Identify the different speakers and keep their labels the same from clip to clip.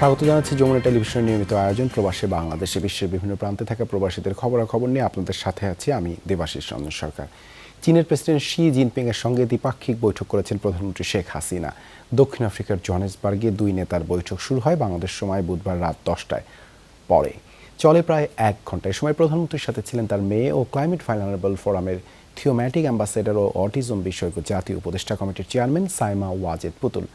Speaker 1: স্বাগত জানাচ্ছি যমুনা টেলিভিশনের নিয়মিত আয়োজন প্রবাসী বাংলাদেশে। বিশ্বের বিভিন্ন প্রান্তে থাকা প্রবাসীদের খবরাখবর নিয়ে আপনাদের সাথে আছি আমি দেবাশিস রঞ্জন সরকার। চীনের প্রেসিডেন্ট শি জিনপিং এর সঙ্গে দ্বিপাক্ষিক বৈঠক করেছেন প্রধানমন্ত্রী শেখ হাসিনা। দক্ষিণ আফ্রিকার জোহানেসবার্গে দুই নেতার বৈঠক শুরু হয় বাংলাদেশ সময় বুধবার রাত 10টায়। পরে চলে প্রায় 1 ঘন্টা। এ সময় প্রধানমন্ত্রীর সাথে ছিলেন তার মেয়ে ও ক্লাইমেট ফাইনারেবল ফোরামের থিওম্যাটিক অ্যাম্বাসেডর ও অটিজম বিষয়ক জাতীয় উপদেষ্টা কমিটির চেয়ারম্যান সাইমা ওয়াজেদ পুতুল।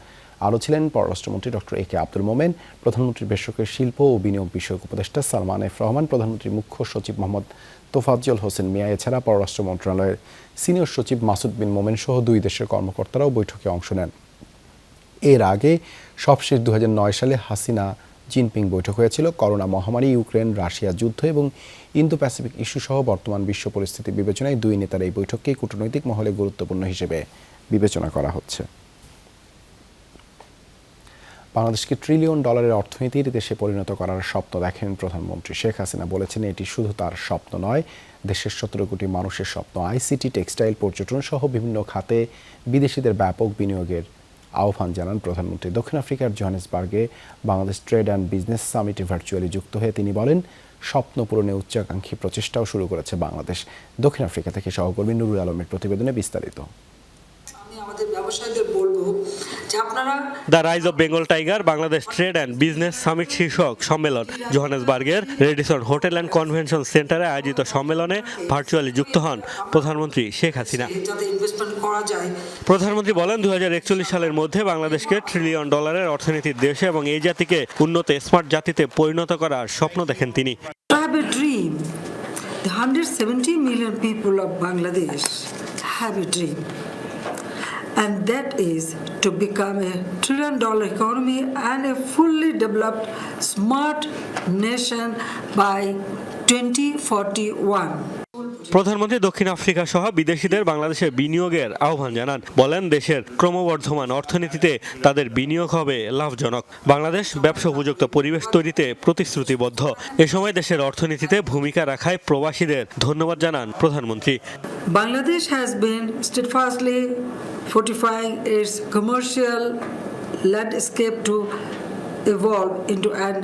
Speaker 1: আরও ছিলেন পররাষ্ট্রমন্ত্রী ডক্টর এ কে আব্দুল মোমেন, প্রধানমন্ত্রীর বেসরকারি শিল্প ও বিনিয়োগ বিষয়ক উপদেষ্টা সালমান এফ রহমান, প্রধানমন্ত্রীর মুখ্য সচিব মোহাম্মদ তোফাজ্জল হোসেন মিয়া, এছাড়া পররাষ্ট্র মন্ত্রণালয়ের সিনিয়র সচিব মাসুদ বিন মোমেন সহ দুই দেশের কর্মকর্তারাও বৈঠকে অংশ নেন। এর আগে সবশেষ 2009 সালে হাসিনা জিনপিং বৈঠক হয়েছিল। করোনা মহামারী, ইউক্রেন রাশিয়া যুদ্ধ এবং ইন্দো প্যাসিফিক ইস্যু সহ বর্তমান বিশ্ব পরিস্থিতি বিবেচনায় দুই নেতার এই বৈঠককে কূটনৈতিক মহলে গুরুত্বপূর্ণ হিসেবে বিবেচনা করা হচ্ছে। বাংলাদেশকে $1 ট্রিলিয়ন অর্থনীতির দেশে পরিণত করার স্বপ্ন দেখেন প্রধানমন্ত্রী শেখ হাসিনা। বলেছেন এটি শুধু তার স্বপ্ন নয়, দেশের 17 কোটি মানুষের স্বপ্ন। আইসিটি, টেক্সটাইল, পর্যটন সহ বিভিন্ন খাতে বিদেশিদের ব্যাপক বিনিয়োগের আহ্বান জানান প্রধানমন্ত্রী। দক্ষিণ আফ্রিকার জোহানেসবার্গে বাংলাদেশ ট্রেড অ্যান্ড বিজনেস সামিটে ভার্চুয়ালি যুক্ত হয়ে তিনি বলেন, স্বপ্ন পূরণে উচ্চাকাঙ্ক্ষী প্রচেষ্টাও শুরু করেছে বাংলাদেশ। দক্ষিণ আফ্রিকা থেকে সহকর্মী নুরুল আলমের প্রতিবেদনে বিস্তারিত।
Speaker 2: The rise of Bengal tiger Bangladesh trade and business summit শীর্ষক সম্মেলন জোহানেসবার্গের রেডিসন হোটেল অ্যান্ড কনভেনশন সেন্টারে আয়োজিত সম্মেলনে ভার্চুয়ালি যুক্ত হন প্রধানমন্ত্রী শেখ হাসিনা। প্রধানমন্ত্রী বলেন, 2041 সালের মধ্যে বাংলাদেশকে $1 ট্রিলিয়ন অর্থনীতির দেশে এবং এই জাতিকে উন্নত স্মার্ট জাতিতে পরিণত করার স্বপ্ন দেখেন তিনি।
Speaker 3: 170 million people of Bangladesh have a dream. And that is to become a $1 trillion economy and a fully developed smart nation by 2041.
Speaker 2: প্রধানমন্ত্রী দক্ষিণ আফ্রিকা সহ বিদেশিদের বাংলাদেশে বিনিয়োগের আহ্বান জানান। বলেন, দেশের ক্রমবর্ধমান অর্থনীতিতে তাদের বিনিয়োগ হবে লাভজনক। বাংলাদেশ ব্যবসা উপযুক্ত পরিবেশ তৈরিতে প্রতিশ্রুতিবদ্ধ। এ সময় দেশের অর্থনীতিতে ভূমিকা রাখায় প্রবাসীদের ধন্যবাদ জানান প্রধানমন্ত্রী।
Speaker 3: Bangladesh has been steadfastly fortifying its commercial landscape to evolve into an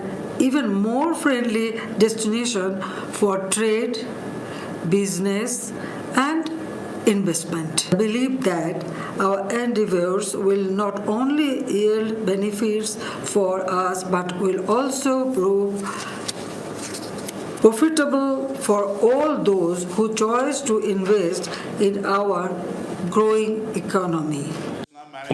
Speaker 3: even more friendly destination for trade, business and investment. I believe that our endeavors will not only yield benefits for us but will also prove profitable for all those who choose to invest in our growing economy.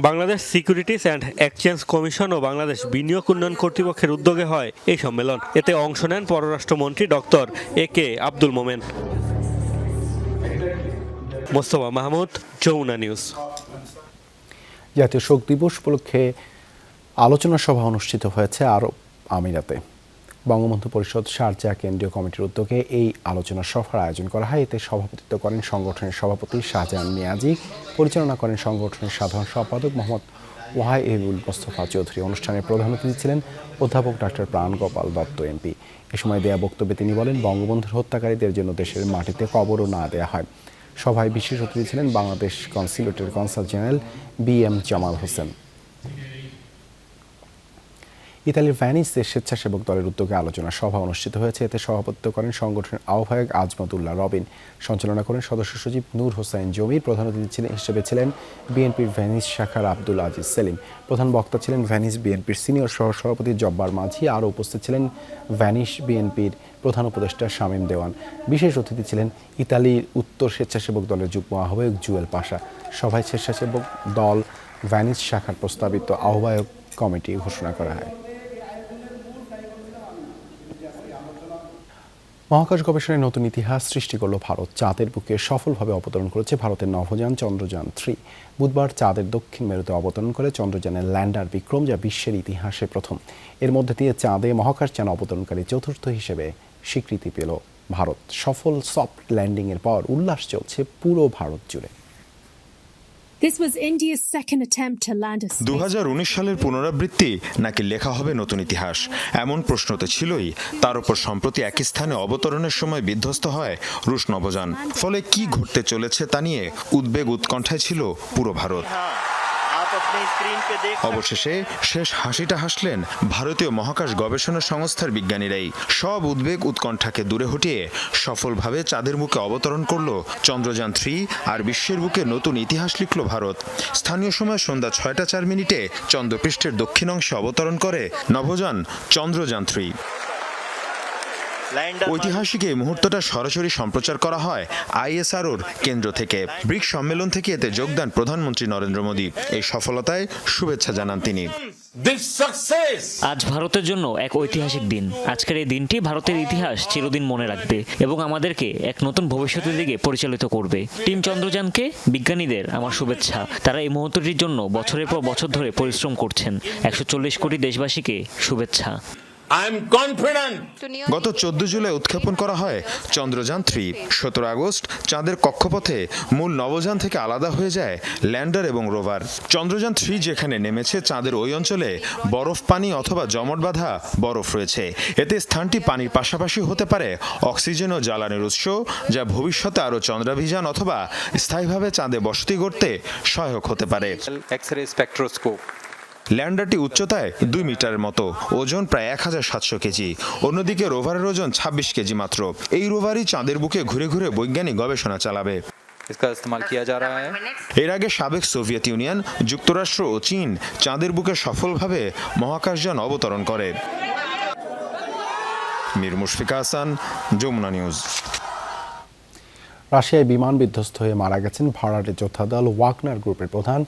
Speaker 2: Bangladesh securities and exchange commission ও বাংলাদেশ বিনিয়োগ উন্নয়ন কর্তৃপক্ষের উদ্যোগে হয় এই সম্মেলন। এতে অংশ নেন পররাষ্ট্রমন্ত্রী doctor A K Abdul Momen. Mostafa Mahmud, Jamuna news.
Speaker 1: জাতীয় শোক দিবস উপলক্ষে আলোচনা সভা অনুষ্ঠিত হয়েছে আরব আমিরাতে। বঙ্গবন্ধু পরিষদ শারজাহ কেন্দ্রীয় কমিটির উদ্যোগে এই আলোচনা সভার আয়োজন করা হয়। এতে সভাপতিত্ব করেন সংগঠনের সভাপতি শাহজাহান মিয়াজি, পরিচালনা করেন সংগঠনের সাধারণ সম্পাদক মোহাম্মদ ওয়াহিবুল মোস্তফা চৌধুরী। অনুষ্ঠানে প্রধান অতিথি ছিলেন অধ্যাপক ডাক্তার প্রাণগোপাল দত্ত এমপি। এ সময় দেয়া বক্তব্যে তিনি বলেন, বঙ্গবন্ধুর হত্যাকারীদের জন্য দেশের মাটিতে কবরও না দেয়া হয়। সভায় বিশেষ অতিথি ছিলেন বাংলাদেশ কনসুলেটের consul general BM Jamal Hossain. ইতালির ভ্যানিসে স্বেচ্ছাসেবক দলের উদ্যোগে আলোচনা সভা অনুষ্ঠিত হয়েছে। এতে সভাপতিত্ব করেন সংগঠনের আহ্বায়ক আজমতুল্লাহ রবিন, সঞ্চালনা করেন সদস্য সচিব নূর হোসাইন জমির। প্রধান অতিথি হিসেবে ছিলেন বিএনপির ভ্যানিস শাখার আব্দুল আজিজ সেলিম। প্রধান বক্তা ছিলেন ভ্যানিস বিএনপির সিনিয়র সহসভাপতি জব্বার মাঝি। আরও উপস্থিত ছিলেন ভ্যানিস বিএনপির প্রধান উপদেষ্টা শামীম দেওয়ান। বিশেষ অতিথি ছিলেন ইতালির উত্তর স্বেচ্ছাসেবক দলের যুগ্ম আহ্বায়ক জুয়েল পাশা। সভায় স্বেচ্ছাসেবক দল ভ্যানিস শাখার প্রস্তাবিত আহ্বায়ক কমিটি ঘোষণা করা হয়। মহাকাশ গবেষণায় নতুন ইতিহাস সৃষ্টি করল ভারত। চাঁদের বুকে সফলভাবে অবতরণ করেছে ভারতের নভোযান চন্দ্রযান 3। বুধবার চাঁদের দক্ষিণ মেরুতে অবতরণ করে চন্দ্রযানের ল্যান্ডার বিক্রম, যা বিশ্বের ইতিহাসে প্রথম। এর মধ্যে দিয়ে চাঁদে মহাকাশযান অবতরণকারী চতুর্থ হিসেবে স্বীকৃতি পেল ভারত। সফল সফট ল্যান্ডিংয়ের পর উল্লাস চলছে পুরো ভারত জুড়ে।
Speaker 4: 2019 সালের পুনরাবৃত্তি নাকি লেখা হবে নতুন ইতিহাস, এমন প্রশ্ন তো ছিলই। তার উপর সম্প্রতি একই স্থানে অবতরণের সময় বিধ্বস্ত হয় রুশ নভোযান। ফলে কি ঘটতে চলেছে তা নিয়ে উদ্বেগ উৎকণ্ঠায় ছিল পুরো ভারত। অবশেষে শেষ হাসিটা হাসলেন ভারতীয় মহাকাশ গবেষণা সংস্থার বিজ্ঞানীরাই। সব উদ্বেগ উৎকণ্ঠাকে দূরে হটিয়ে সফলভাবে চাঁদের বুকে অবতরণ করল চন্দ্রযান 3 আর বিশ্বের বুকে নতুন ইতিহাস লিখল ভারত। স্থানীয় সময় সন্ধ্যা 6টা 4 মিনিটে চন্দ্রপৃষ্ঠের দক্ষিণ অংশে অবতরণ করে নভোযান চন্দ্রযান 3। ঐতিহাসিক এই মুহূর্তটা সরাসরি সম্প্রচার করা হয় ISROর কেন্দ্র থেকে। ব্রিক্স সম্মেলন থেকে এতে যোগদান প্রধানমন্ত্রী নরেন্দ্র মোদী। এই সফলতায় শুভেচ্ছা জানান তিনি।
Speaker 5: আজ ভারতের জন্য এক ঐতিহাসিক দিন। আজকের এই দিনটি ভারতের ইতিহাস চিরদিন মনে রাখবে এবং আমাদেরকে এক নতুন ভবিষ্যতের দিকে পরিচালিত করবে। টিম চন্দ্রযানকে, বিজ্ঞানীদের আমার শুভেচ্ছা। তারা এই মুহূর্তটির জন্য বছরের পর বছর ধরে পরিশ্রম করছেন। 140 কোটি দেশবাসীকে শুভেচ্ছা।
Speaker 4: গত 14 জুলাই উৎক্ষেপণ করা হয় চন্দ্রযান 3। 17 আগস্ট চাঁদের কক্ষপথে মূল নভোযান থেকে আলাদা হয়ে যায় ল্যান্ডার এবং রোভার। চন্দ্রযান 3 যেখানে নেমেছে চাঁদের ওই অঞ্চলে বরফ পানি অথবা জমাট বাঁধা বরফ রয়েছে। এতে স্থানটি পানির পাশাপাশি হতে পারে অক্সিজেন ও জ্বালানির উৎস, যা ভবিষ্যতে আরও চন্দ্রাভিযান অথবা স্থায়ীভাবে চাঁদে বসতি গড়তে সহায়ক হতে পারে। ল্যান্ডারটি উচ্চতায় 2 মিটারের মতো, ওজন প্রায় 1700 কেজি। অন্যদিকে রোভারের ওজন 26 কেজি মাত্র। এই রোভারই চাঁদের বুকে ঘুরে ঘুরে বৈজ্ঞানিক গবেষণা চালাবে। এর আগে সাবেক সোভিয়েত ইউনিয়ন, যুক্তরাষ্ট্র ও চীন চাঁদের বুকে সফলভাবে মহাকাশযান অবতরণ করে। মীর মুশফিকা হাসান, যমুনা নিউজ।
Speaker 1: রাশিয়ায় বিমান বিধ্বস্ত হয়ে মারা গেছেন ভাড়াটে যোদ্ধা দল ওয়াগনার গ্রুপের প্রধান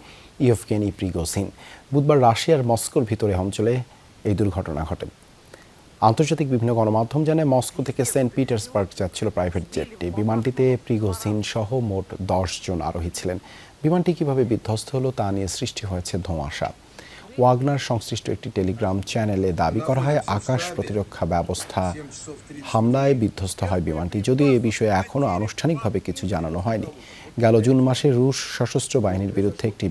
Speaker 1: ইয়েভগেনি প্রিগোজিন। বুধবার রাশিয়ার মস্কোর ভিতরে অঞ্চলে এই দুর্ঘটনা ঘটে। আন্তর্জাতিক বিভিন্ন গণমাধ্যম জানায় মস্কো থেকে সেন্ট পিটার্সবার্গ যাচ্ছিল প্রাইভেট জেটটি। বিমানটিতে প্রিগোজিন সহ মোট 10 জন আরোহী ছিলেন। বিমানটি কিভাবে বিধ্বস্ত হলো তা নিয়ে সৃষ্টি হয়েছে ধোঁয়াশা। ওয়াগনার সংশ্লিষ্ট একটি টেলিগ্রাম চ্যানেলে দাবি করা হয় আকাশ প্রতিরক্ষা ব্যবস্থা হামলায় বিধ্বস্ত হয় বিমানটি, যদিও এ বিষয়ে এখনও আনুষ্ঠানিকভাবে কিছু জানানো হয়নি। গেল জুন মাসে রুশ সশস্ত্র বাহিনীর বিরুদ্ধে একটি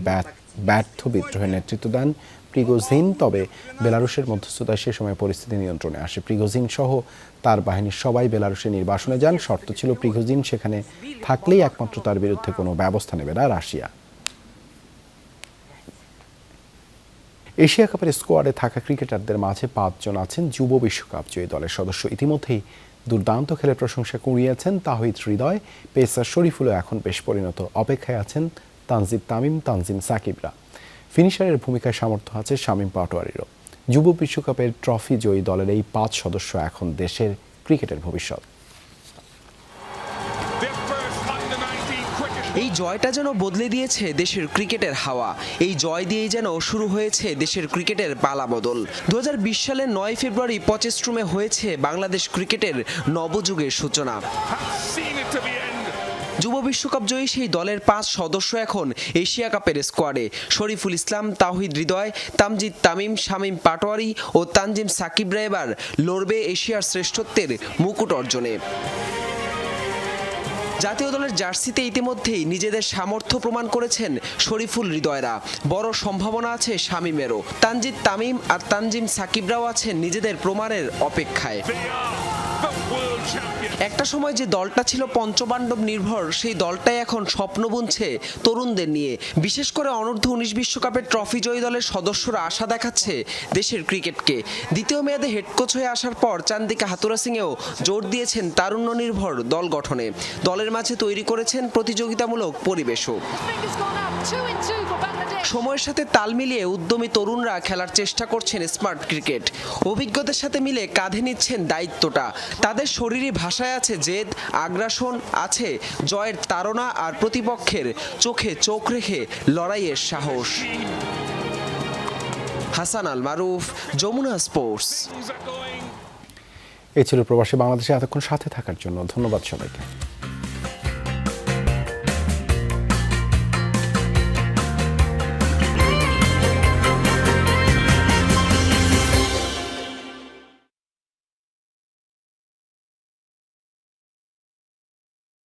Speaker 1: ব্যর্থ বিদ্রোহের নেতৃত্ব দেন প্রিগোজিন। তবে বেলারুশের মধ্যস্থতায় সে সময় পরিস্থিতি নিয়ন্ত্রণে আসে। প্রিগোজিন সহ তার বাহিনীর সবাই বেলারুশে নির্বাসনে যান। শর্ত ছিল প্রিগোজিন সেখানে থাকলেই একমাত্র তার বিরুদ্ধে কোনো ব্যবস্থা নেবে না রাশিয়া। এশিয়া কাপের স্কোয়াডে থাকা ক্রিকেটারদের মাঝে 5 জন আছেন যুব বিশ্বকাপ জয়ী দলের সদস্য। ইতিমধ্যেই দুর্দান্ত খেলে প্রশংসা কুড়িয়েছেন তাহিদ হৃদয়, পেসার শরীফুলও এখন বেশ পরিণত। অপেক্ষায় আছেন তানজিদ তামিম, তানজিম সাকিবরা। ফিনিশারের ভূমিকায় সামর্থ্য আছে শামীম পাটোয়ারিরও। যুব বিশ্বকাপের ট্রফি জয়ী দলের এই 5 সদস্য এখন দেশের ক্রিকেটের ভবিষ্যৎ।
Speaker 6: এই জয়টা যেন বদলে দিয়েছে দেশের ক্রিকেটের হাওয়া। এই জয় দিয়েই যেন শুরু হয়েছে দেশের ক্রিকেটের পালাবদল। 2020 সালের 9 ফেব্রুয়ারি পচেস্ট্রুমে হয়েছে বাংলাদেশ ক্রিকেটের নবযুগের সূচনা। যুব বিশ্বকাপ জয়ী সেই দলের 5 সদস্য এখন এশিয়া কাপের স্কোয়াডে। শরীফুল ইসলাম, তাহিদ হৃদয়, তামজিদ তামিম, শামীম পাটোয়ারি ও তানজিম সাকিবরা এবার লড়বে এশিয়ার শ্রেষ্ঠত্বের মুকুট অর্জনে। জাতীয় দলের জার্সিতে ইতিমধ্যেই নিজেদের সামর্থ্য প্রমাণ করেছেন শরীফুল হৃদয়রা। বড় সম্ভাবনা আছে শামীমেরও। তানজিদ তামিম আর তানজিম সাকিবরাও আছেন নিজেদের প্রমাণের অপেক্ষায়। একটা সময় যে দলটা ছিল পঞ্চপাণ্ডব নির্ভর, সেই দলটাই এখন স্বপ্ন বুনছে তরুণদের নিয়ে। বিশেষ করে অনূর্ধ্ব 19 বিশ্বকাপের ট্রফি জয়ী দলের সদস্যরা আশা দেখাচ্ছে দেশের ক্রিকেটকে। দ্বিতীয় মেয়াদে হেড কোচ হয়ে আসার পর চান্দিকা হাতুরা সিংয়েও জোর দিয়েছেন তারুণ্য নির্ভর দল গঠনে। দলের মাঝে তৈরি করেছেন প্রতিযোগিতামূলক পরিবেশও। সময়ের সাথে তাল মিলিয়ে উদ্যমী তরুণরা খেলার চেষ্টা করছেন স্মার্ট ক্রিকেট। অভিজ্ঞতার সাথে মিলে কাঁধে নিচ্ছেন দায়িত্বটা। তাদের শরীরী ভাষায় আছে জেদ, আগ্রাসন, আছে জয়ের তাড়না আর প্রতিপক্ষের চোখে চোখ রেখে লড়াইয়ের সাহস। হাসান আল মারুফ, যমুনা স্পোর্টস।
Speaker 1: এই ছিল প্রবাসী বাংলাদেশে এতক্ষণ সাথে থাকার জন্য ধন্যবাদ সবাইকে।